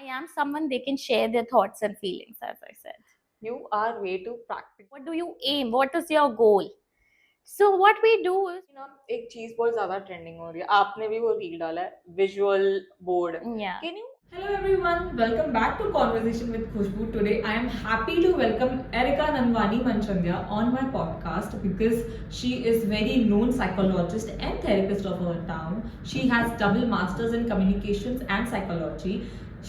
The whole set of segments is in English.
I am someone they can share their thoughts and feelings, as I said. You are way too practical. What do you aim? What is your goal? So what we do is, ना एक चीज बहुत ज्यादा trending हो रही है, आपने भी वो रील डाला है, visual board. yeah. Can you Hello everyone, welcome back to Conversation with Khushbu. Today I am happy to welcome Erika Nanwani Manchandya on my podcast because she is very known psychologist and therapist of her town. She has double masters in communications and psychology.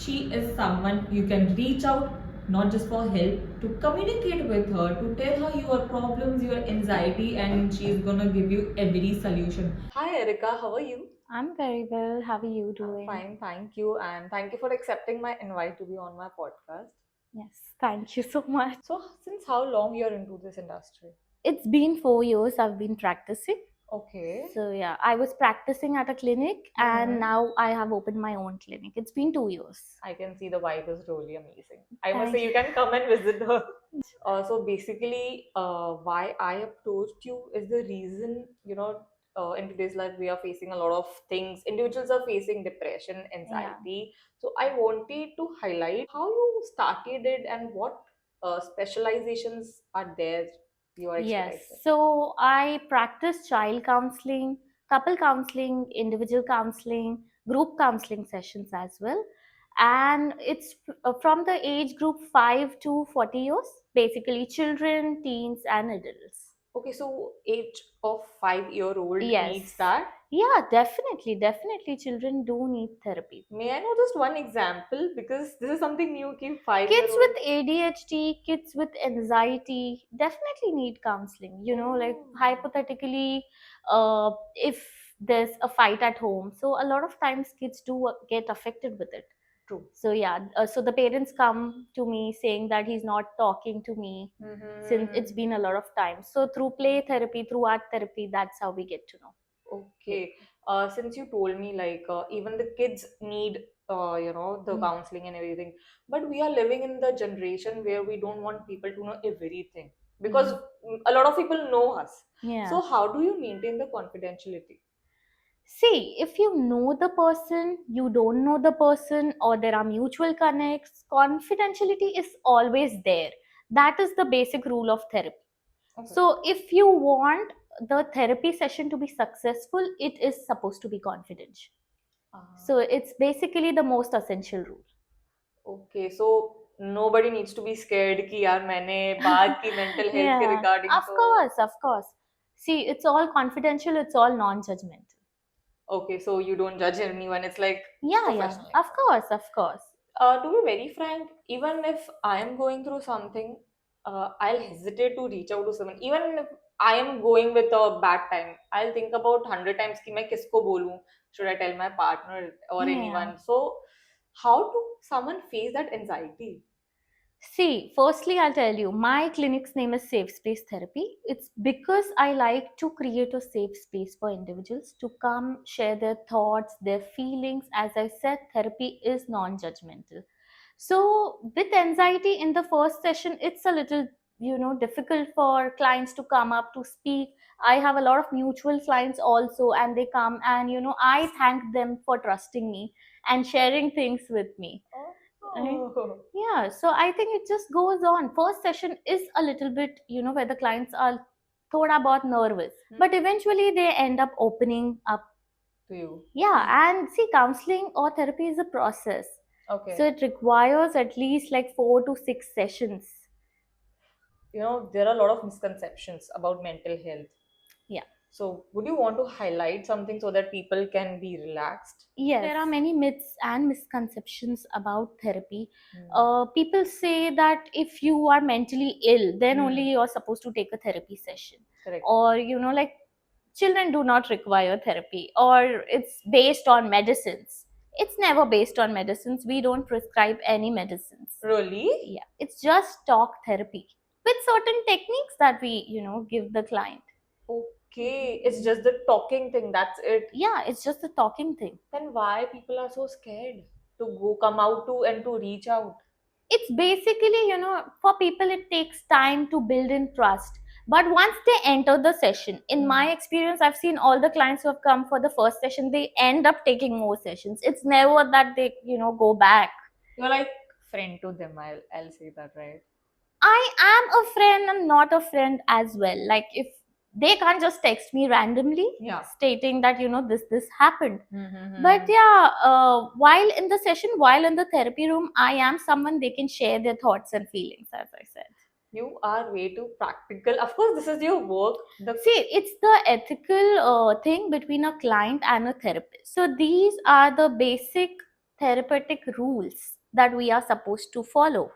She is someone you can reach out not just for help, to communicate with her, to tell her your problems, your anxiety, and she is gonna give you every solution. Hi Erika, how are you? I'm very well. How are you doing? Fine, thank you, and thank you for accepting my invite to be on my podcast. Yes, thank you so much. So since how long you're into this industry? It's been 4 years I've been practicing. Okay. So yeah, I was practicing at a clinic and Mhm. now I have opened my own clinic. It's been 2 years. I can see the vibe is really amazing. I must Thank say you can come and visit her. So basically, why I approached you is the reason, in today's life we are facing a lot of things. Individuals are facing depression, anxiety. So I wanted to highlight how you started it and what specializations are there you are Yes. experiencing. So I practice child counseling, couple counseling, individual counseling, group counseling sessions as well. And it's from the age group 5 to 40 years, basically children, teens, and adults. Okay, so age of 5-year-old Yes. needs that. Yeah, definitely. Children do need therapy. May I know just one example, because this is something new. Ki 5 Kids with ADHD, kids with anxiety definitely need counseling. Like Oh. hypothetically, if there's a fight at home, so a lot of times kids do get affected with it. True. So yeah, so the parents come to me saying that he's not talking to me since it's been a lot of time. So through play therapy, through art therapy, that's how we get to know. Okay. Since you told me like even the kids need the counseling and everything, but we are living in the generation where we don't want people to know everything because a lot of people know us. Yeah. So how do you maintain the confidentiality? See, if you know the person, you don't know the person, or there are mutual connects, confidentiality is always there. That is the basic rule of therapy. Okay. So, if you want the therapy session to be successful, it is supposed to be confidential. So, it's basically the most essential rule. Okay, so nobody needs to be scared कि यार मैंने बात की mental health के regarding Of course. See, it's all confidential, it's all non-judgmental. Okay, so you don't judge anyone. It's like Yeah, professional. of course. To be very frank, even if I am going through something, I'll hesitate to reach out to someone. Even if I am going with a bad time, I'll think about 100 times कि मैं किसको बोलूं. Should I tell my partner or Yeah. anyone? So, how do someone face that anxiety? See, firstly, I'll tell you, my clinic's name is Safe Space Therapy. It's because I like to create a safe space for individuals to come share their thoughts, their feelings. As I said, therapy is non judgmental. So, with anxiety in the first session, it's a little difficult for clients to come up to speak. I have a lot of mutual clients also, and they come and I thank them for trusting me and sharing things with me. Oh. Yeah, so I think it just goes on. First session is a little bit, where the clients are thoda bahut nervous, but eventually they end up opening up To you. Yeah, and see, counseling or therapy is a process. Okay. So it requires at least like 4 to 6 sessions. There are a lot of misconceptions about mental health. Yeah. So, would you want to highlight something so that people can be relaxed? Yes. There are many myths and misconceptions about therapy. People say that if you are mentally ill, then only you're supposed to take a therapy session. Correct. Or, like children do not require therapy, or it's based on medicines. It's never based on medicines. We don't prescribe any medicines. Really? Yeah. It's just talk therapy with certain techniques that we, give the client. Okay, it's just the talking thing, that's it. Yeah, it's just the talking thing. Then why people are so scared to come out to and to reach out? It's basically, for people, it takes time to build in trust. But once they enter the session, in my experience, I've seen all the clients who have come for the first session, they end up taking more sessions. It's never that they, go back. You're like friend to them. I'll say that, right? I am a friend and not a friend as well. Like if they can't just text me randomly Yeah. stating that this happened. Mm-hmm. But yeah, while in the session, while in the therapy room, I am someone they can share their thoughts and feelings, as I said. You are way too practical. Of course, this is your work. See, it's the ethical thing between a client and a therapist. So these are the basic therapeutic rules that we are supposed to follow.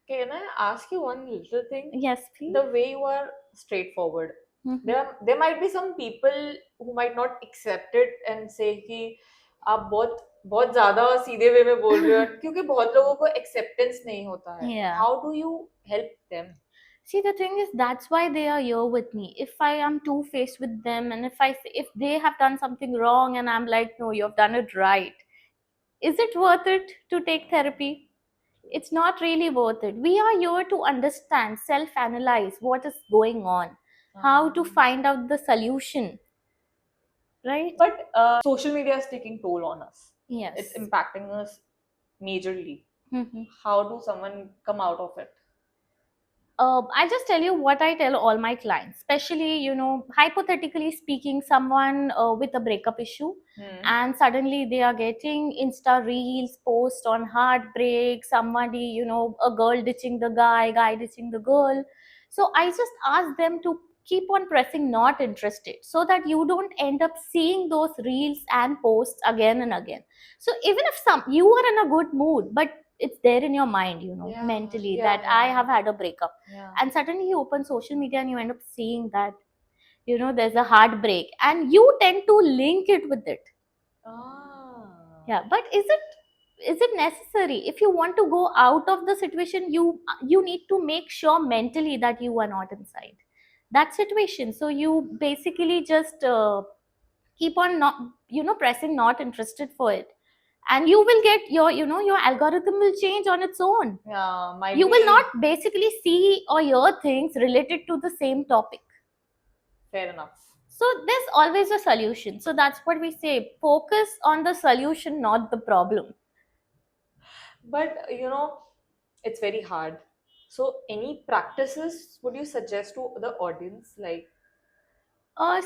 Can I ask you one little thing? Yes, please. The way you are straightforward, Mhm. there might be some people who might not accept it and say कि आप बहुत बहुत ज्यादा सीधे वे में बोल रहे हो क्योंकि बहुत लोगों को acceptance नहीं होता है. Yeah. How do you help them? See, the thing is, that's why they are here with me. If I am two-faced with them, and if they have done something wrong, and I'm like, no, you've done it right, is it worth it to take therapy? It's not really worth it. We are here to understand, self-analyze what is going on, how to find out the solution, right? But social media is taking toll on us. Yes. It's impacting us majorly. Mhm. How do someone come out of it? I just tell you what I tell all my clients, especially, hypothetically speaking, someone with a breakup issue, and suddenly they are getting Insta reels, post on heartbreak, somebody, a girl ditching the guy ditching the girl. So I just ask them to keep on pressing not interested so that you don't end up seeing those reels and posts again and again. So even if you are in a good mood, but it's there in your mind, Yeah, mentally, yeah, that yeah. I have had a breakup, Yeah. and suddenly you open social media and you end up seeing that there's a heartbreak, and you tend to link it with it. Yeah, but is it necessary? If you want to go out of the situation, you need to make sure mentally that you are not inside that situation. So you basically just keep on not pressing not interested for it, and you will get your algorithm will change on its own. Yeah, might You will be- not basically see or hear things related to the same topic. Fair enough. So there's always a solution. So that's what we say, focus on the solution, not the problem. But it's very hard. So, any practices would you suggest to the audience? Like,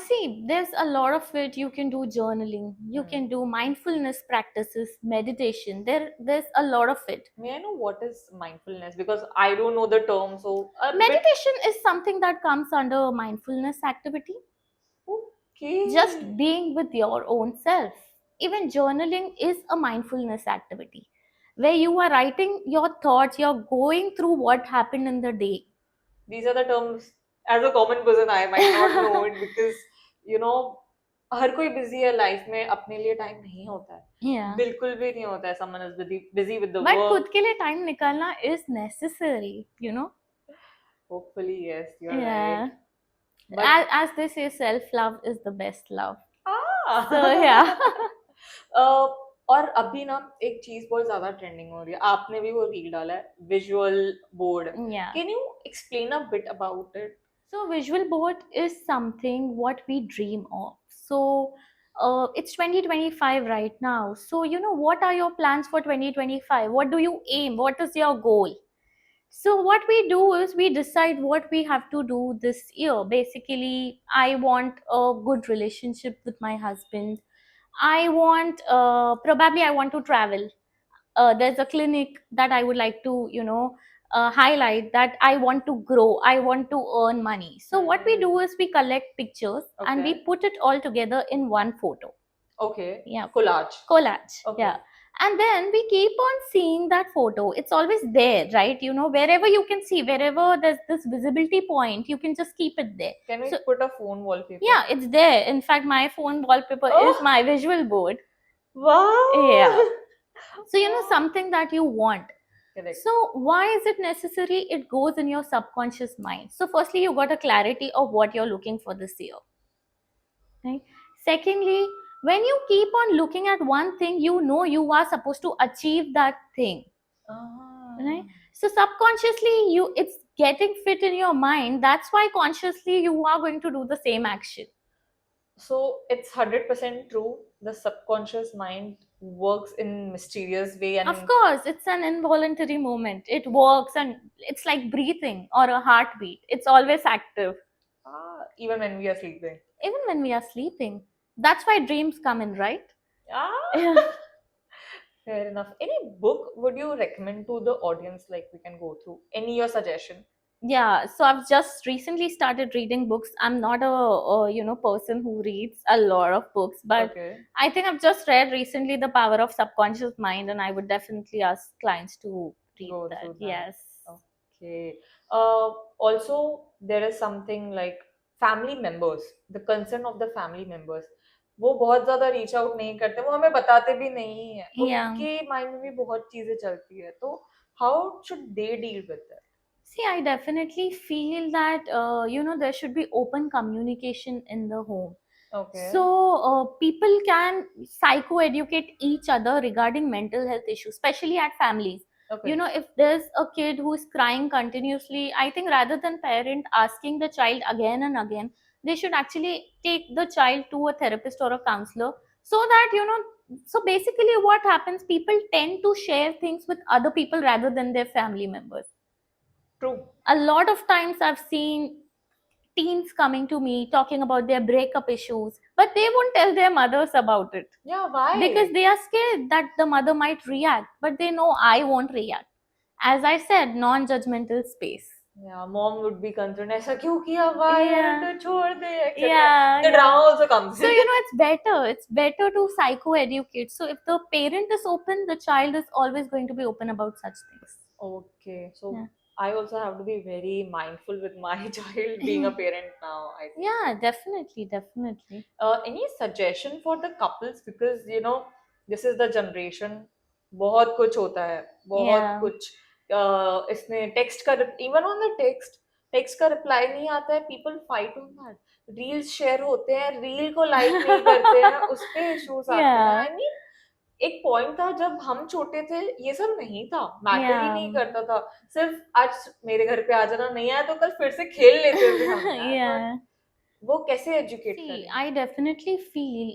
See, there's a lot of it. You can do journaling, you Hmm. can do mindfulness practices, meditation. There's a lot of it. may I know what is mindfulness? Because I don't know the term. So, a bit. Meditation is something that comes under mindfulness activity. Okay. Just being with your own self. Even journaling is a mindfulness activity where you are writing your thoughts, you're going through what happened in the day. These are the terms. As a common person, I might not know it because हर कोई busy है life में अपने लिए time नहीं होता है Yeah. बिल्कुल भी नहीं होता है someone is busy with the But work. खुद के लिए टाइम निकालना is necessary. Hopefully, yes, you're Yeah. right. But As they say, self-love is the best love. So yeah. और अभी ना एक चीज बहुत ज्यादा ट्रेंडिंग हो रही है आपने भी वो रील डाला है visual board Yeah. Can you explain a bit about it So visual board is something what we dream of. So it's 2025 right now. So what are your plans for 2025? What do you aim? What is your goal? So what we do is we decide what we have to do this year. Basically, I want a good relationship with my husband. I want probably I want to travel. There's a clinic that I would like to, highlight, that I want to grow, I want to earn money. So what we do is we collect pictures and we Okay. put it all together in one photo. Okay. Yeah. Collage. Okay. Yeah. And then we keep on seeing that photo. It's always there, right? Wherever you can see, wherever there's this visibility point, you can just keep it there. Can we So- put a phone wallpaper? Yeah, it's there. In fact, my phone wallpaper Oh. is my visual board. Wow. Yeah. So, something that you want. Correct. So why is it necessary? It goes in your subconscious mind. So firstly, you got a clarity of what you're looking for this year. Right? Secondly, when you keep on looking at one thing, you are supposed to achieve that thing. Right? So subconsciously, it's getting fit in your mind. That's why consciously you are going to do the same action. So it's 100% true. The subconscious mind works in mysterious way Of and course, it's an involuntary movement. It works and it's like breathing or a heartbeat. It's always active, even when we are sleeping. even when we are sleeping. That's why dreams come in, right? Ah, Yeah. fair enough. Any book would you recommend to the audience, like we can go through? Any your suggestion? Yeah, so I've just recently started reading books. I'm not a person who reads a lot of books, but Okay. I think I've just read recently The Power of Subconscious Mind, and I would definitely ask clients to read Go that. through that. Yes. Okay. Uh, Also, there is something like family members, the concern of the family members. वो बहुत ज्यादा reach out नहीं करते, वो हमें बताते भी नहीं है, Yeah. उनके माइंड में भी बहुत चीजें चलती है, तो how should they deal with that? See, I definitely feel that there should be open communication in the home. Okay. So people can psychoeducate each other regarding mental health issues, especially at families. Okay. If there's a kid who is crying continuously, I think rather than parent asking the child again and again, they should actually take the child to a therapist or a counselor, so that so basically what happens, people tend to share things with other people rather than their family members. True. A lot of times I've seen teens coming to me talking about their breakup issues, but they won't tell their mothers about it या why? because they are scared that the mother might react, but they know I won't react. As I said, non-judgmental space. या mom would be concern, ऐसा क्यों किया, why, Yeah. तो छोड़ दे, etcetera. Yeah, the yeah. Drama also comes So in. it's better to psychoeducate. So if the parent is open, the child is always going to be open about such things. Okay, so Yeah. I also have to be very mindful with my child being a parent now, I think. Yeah, definitely. Any suggestion for the couples, because this is the generation, बहुत कुछ होता है, बहुत Yeah. कुछ. इसने text का, even on the text का reply नहीं आता है, people fight on that. Reels share होते हैं, रील को लाइक नहीं करते हैं, उस पे इश्यूज आते हैं. Yeah. आई मीन, एक पॉइंट था जब हम छोटे थे, ये सब नहीं था, मैटर ही नहीं Yeah. करता था. सिर्फ आज मेरे घर पे आ जाना, नहीं आया तो कल फिर से खेल लेते थे हम यार. But Yeah. वो कैसे एजुकेट See, करें? I definitely feel,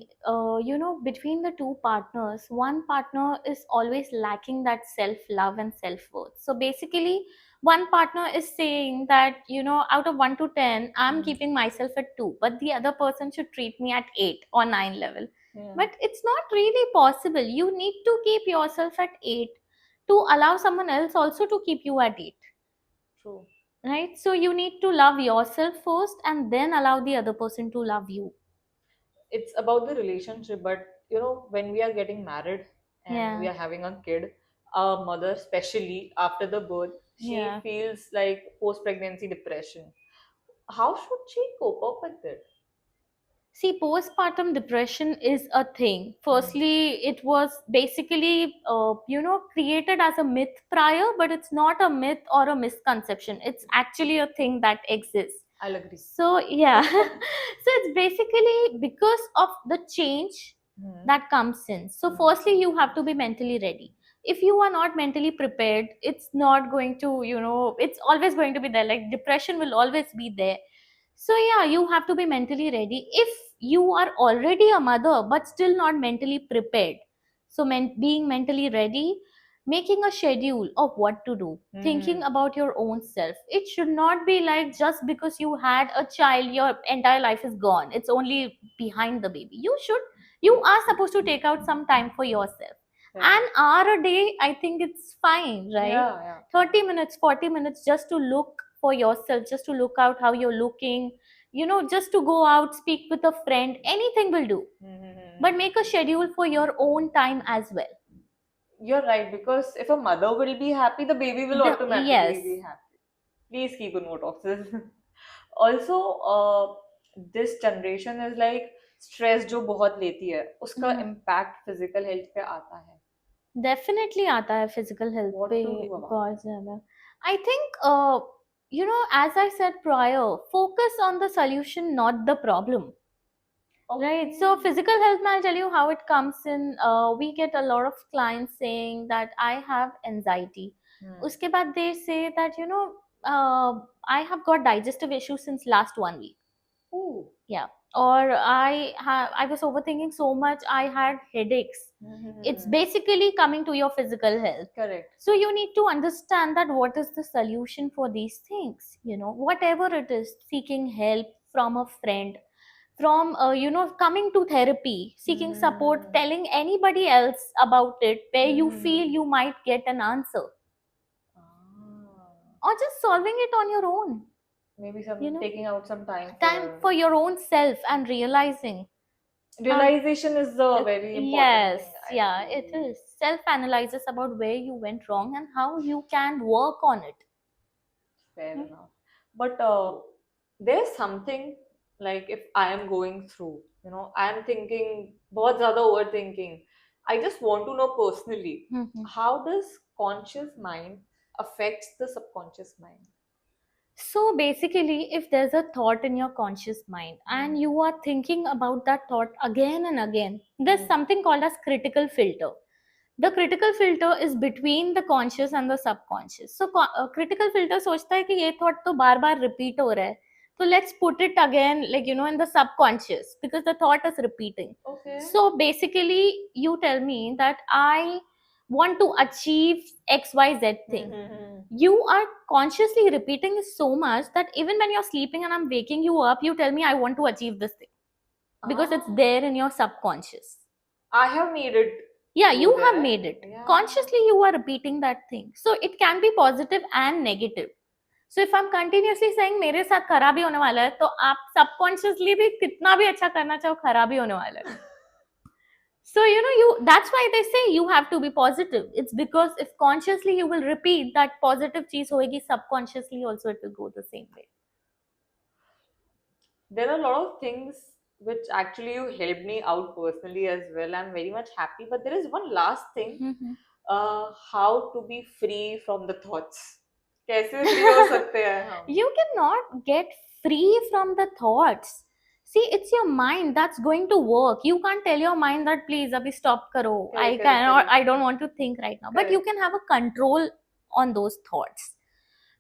between the two partners, one partner is always lacking that self love and self worth. So basically, one partner is saying that, out of 1 to 10, I'm Hmm. keeping myself at 2, but the other person should treat me at 8 or 9 level. Yeah. But it's not really possible. You need to keep yourself at 8 to allow someone else also to keep you at 8. True. Right? So you need to love yourself first and then allow the other person to love you. It's about the relationship, but when we are getting married and Yeah. we are having a kid, our mother, especially after the birth, she Yeah. feels like post-pregnancy depression. How should she cope up with it? See, postpartum depression is a thing. Firstly, it was basically, created as a myth prior, but it's not a myth or a misconception. It's actually a thing that exists. I'll agree. So, yeah. So, it's basically because of the change Hmm. that comes in. So, firstly, you have to be mentally ready. If you are not mentally prepared, it's not going to, it's always going to be there. Like, depression will always be there. So, yeah, you have to be mentally ready. If you are already a mother but still not mentally prepared, so being mentally ready, making a schedule of what to do, thinking about your own self. It should not be like just because you had a child, your entire life is gone. It's only behind the baby. You are supposed to take out some time for yourself. Yeah. An hour a day, I think it's fine, right? Yeah. 30 minutes, 40 minutes just to look for yourself, just to look out how you're looking, just to go out, speak with a friend, anything will do. But make a schedule for your own time as well. You're right, because if a mother will be happy, the baby will automatically yes. be happy. Please keep a note of this. Also, this generation is like stress जो बहुत लेती है, उसका impact physical health पे आता है. Definitely आता है physical health What पे to do about बहुत ज़्यादा. I think, as I said prior, focus on the solution, not the problem. Right. So physical health, I'll tell you how it comes in. We get a lot of clients saying that I have anxiety. Uske baad they say that, I have got digestive issues since last 1 week. Ooh. Yeah. Or I was overthinking so much, I had headaches. It's basically coming to your physical health. Correct. So you need to understand that what is the solution for these things, whatever it is, seeking help from a friend, from coming to therapy, seeking support, telling anybody else about it where you feel you might get an answer, Ah. or just solving it on your own. Maybe some You know, taking out some time time for your own self and realizing. realization is a very important Yes, thing, I yeah, it feel. is. Self analysis about where you went wrong and how you can work on it. Fair Hmm? enough. But there's something like if I am going through, I am thinking, बहुत ज़्यादा overthinking. I just want to know personally, Mhm. how does conscious mind affects the subconscious mind? So basically, if there's a thought in your conscious mind and you are thinking about that thought again and again, there's something called as critical filter. The critical filter is between the conscious and the subconscious. So critical filter सोचता है कि ये thought तो बार बार repeat हो रहा है, so let's put it again, like in the subconscious, because the thought is repeating. Okay. So basically, you tell me that I want to achieve XYZ thing. You are consciously repeating it so much that even when you're sleeping and I'm waking you up, you tell me I want to achieve this thing because it's there in your subconscious. I have made it. Yeah, go you there. have made it. Yeah. Consciously, you are repeating that thing. So it can be positive and negative. So if I'm continuously saying मेरे साथ खराब ही होने वाला है, तो आप subconsciously भी कितना भी अच्छा करना चाहो खराब ही होने वाला है. So that's why they say you have to be positive. It's because if consciously you will repeat that positive cheez hoegi, subconsciously also it will go the same way. There are a lot of things which actually you helped me out personally as well. I'm very much happy. But there is one last thing. How to be free from the thoughts. कैसे free हो सकते हैं हम? You cannot get free from the thoughts. See, it's your mind that's going to work. You can't tell your mind that please abhi stop karo. Correct. I don't want to think right now. But you can have a control on those thoughts.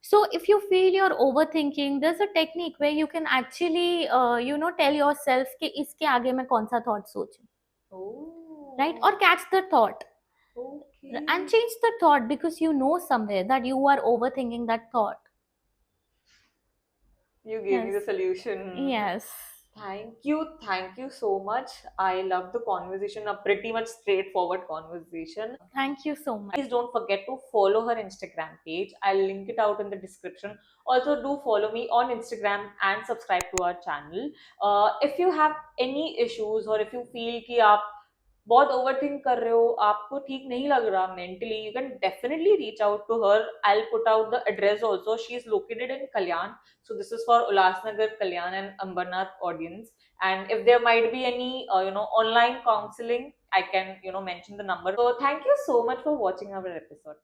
So if you feel you're overthinking, there's a technique where you can actually tell yourself कि इसके आगे मैं कौन सा thought सोचूं. Oh. Right? Or catch the thought. Okay. And change the thought because you know somewhere that you are overthinking that thought. You gave me the solution. Yes. Thank you so much. I love the conversation, a pretty much straightforward conversation. Thank you so much. Please don't forget to follow her Instagram page. I'll link it out in the description. Also, do follow me on Instagram and subscribe to our channel. If you have any issues or if you feel कि आप बहुत overthink कर रहे हो, आपको ठीक नहीं लग रहा mentally, you can definitely reach out to her. I'll put out the address also. She is located in Kalyan, so this is for Ulasnagar, Kalyan and Ambernath audience. And if there might be any online counseling, I can mention the number. So thank you so much for watching our episode.